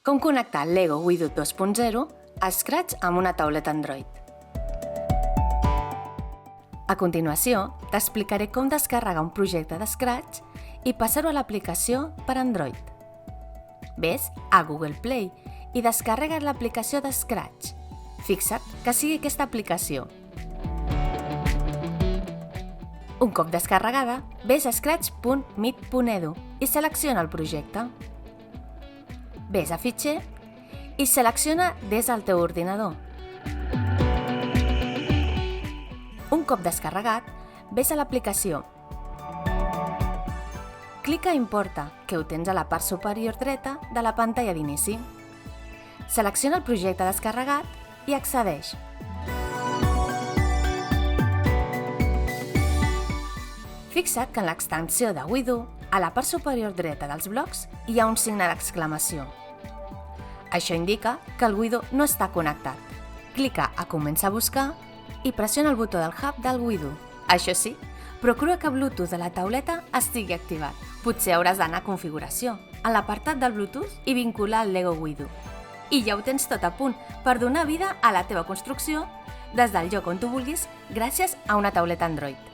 Com connectar Lego Widow 2.0 a Scratch amb una tauleta Android. A continuació, t'explicaré com descarregar un projecte de Scratch i passar-ho a l'aplicació per Android. Ves a Google Play i descarrega't l'aplicació de Scratch. Fixa't que sigui aquesta aplicació. Un cop descarregada, ves a scratch.meet.edu i selecciona el projecte. Ves a Fitxer i selecciona des del teu ordinador. Un cop descarregat, ves a l'aplicació. Clica a Importa, que ho tens a la part superior dreta de la pantalla d'inici. Selecciona el projecte descarregat i accedeix. Fixa't que en l'extensió de Widow, a la part superior dreta dels blocs, hi ha un signe d'exclamació. Això indica que el Widow no està connectat. Clica a Començar a buscar i pressiona el botó del hub del Widow. Això sí, procura que Bluetooth de la tauleta estigui activat. Potser hauràs d'anar a Configuració, a l'apartat del Bluetooth i vincular el Lego Widow. I ja ho tens tot a punt per donar vida a la teva construcció des del lloc on tu vulguis gràcies a una tauleta Android.